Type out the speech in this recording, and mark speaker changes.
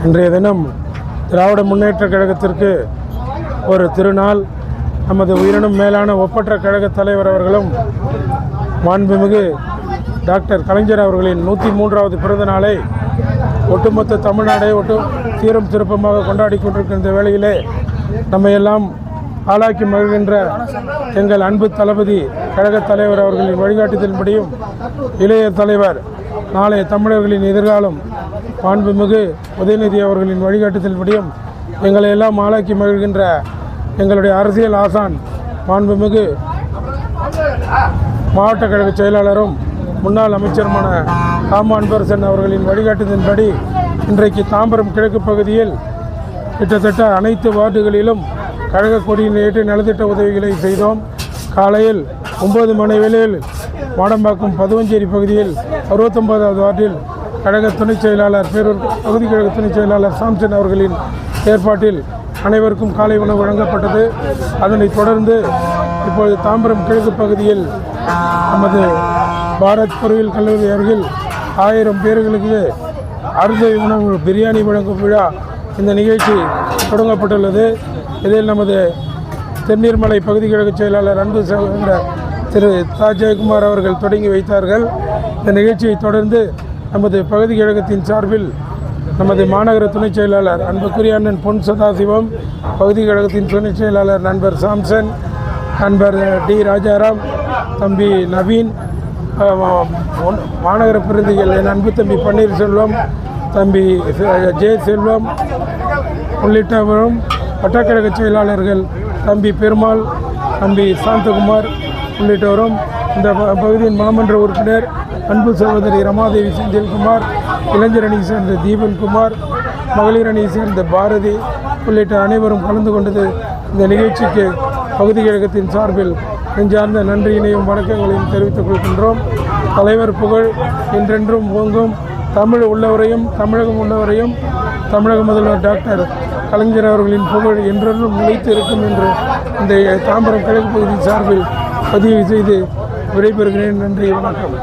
Speaker 1: இன்றைய தினம் திராவிட முன்னேற்ற கழகத்திற்கு ஒரு திருநாள். நமது உயிரினும் மேலான ஒப்பற்ற கழக தலைவர் அவர்களும் மாண்புமிகு டாக்டர் கலைஞர் அவர்களின் 103வது பிறந்த நாளை ஒட்டுமொத்த தமிழ்நாடை சீரும் சிறப்புமாக கொண்டாடி கொண்டிருக்கிற இந்த வேளையிலே நம்மையெல்லாம் ஆளாக்கி மகிழ்கின்ற எங்கள் அன்பு தளபதி கழக தலைவர் அவர்களின் வழிகாட்டுதலின்படியும் இளைய தலைவர் நாளைய தமிழர்களின் எதிர்காலம் மாண்புமிகு உதயநிதி அவர்களின் வழிகாட்டுதலின்படியும் எங்களை எல்லாம் ஆளாக்கி மகிழ்கின்ற எங்களுடைய அரசியல் ஆசான் மாண்புமிகு மாவட்ட கழக செயலாளரும் முன்னாள் அமைச்சருமான அன்பரசன் அவர்களின் வழிகாட்டுதலின்படி இன்றைக்கு தாம்பரம் கிழக்கு பகுதியில் கிட்டத்தட்ட அனைத்து வார்டுகளிலும் கழக கொடியின் ஏற்று நலத்திட்ட உதவிகளை செய்தோம். காலையில் 9 மணி வேளையில் மாடம்பாக்கம் பதுவஞ்சேரி பகுதியில் 69வது வார்டில் கழக துணைச் செயலாளர் பகுதி கழக துணைச் செயலாளர் சாம்சன் அவர்களின் ஏற்பாட்டில் அனைவருக்கும் காலை உணவு வழங்கப்பட்டது. அதனைத் தொடர்ந்து இப்பொழுது தாம்பரம் கிழக்கு பகுதியில் நமது பாரத் பொறியியல் கல்லூரி அருகில் 1000 பேர்களுக்கு அறுசுவை உணவு பிரியாணி வழங்கும் விழா இந்த நிகழ்ச்சி தொடங்கப்பட்டுள்ளது. இதில் நமது தென்னீர்மலை பகுதி கழக செயலாளர் அன்பு சகோதரர் திரு தா ஜெயக்குமார் அவர்கள் தொடங்கி வைத்தார்கள். இந்த நிகழ்ச்சியை தொடர்ந்து நமது பகுதி கழகத்தின் சார்பில் நமது மாநகர துணைச் செயலாளர் அன்புக்குரிய அண்ணன் பொன் சதாசிவம், பகுதி கழகத்தின் துணைச் செயலாளர் நண்பர் சாம்சன், நண்பர் டி ராஜாராம், தம்பி நவீன், மாநகர பிரதிகள் என் அன்பு தம்பி பன்னீர்செல்வம், தம்பி ஜே செல்வம் உள்ளிட்டவரும் வட்டக்கழக செயலாளர்கள் தம்பி பெருமாள், தம்பி சாந்தகுமார் உள்ளிட்டவரும், இந்த பகுதியின் மாமன்ற உறுப்பினர் அன்பு சகோதரி ரமாதேவி செந்தில்குமார், இளைஞர் அணியை சேர்ந்த தீபன்குமார், மகளிர் அணியை சேர்ந்த பாரதி உள்ளிட்ட அனைவரும் கலந்து கொண்டது. இந்த நிகழ்ச்சிக்கு பகுதி கழகத்தின் சார்பில் நெஞ்சார்ந்த நன்றியினையும் வணக்கங்களையும் தெரிவித்துக் கொள்கின்றோம். தலைவர் புகழ் என்றென்றும் ஓங்கும். தமிழ் உள்ளவரையும் தமிழகம் உள்ளவரையும் தமிழக முதல்வர் டாக்டர் கலைஞர் அவர்களின் புகழ் என்றென்றும் நிலைத்து இருக்கும் என்று இந்த தாம்பரம் கிழக்கு பகுதி சார்பில் பதிவு செய்து விடைபெறுகிறேன். நன்றி, வணக்கம்.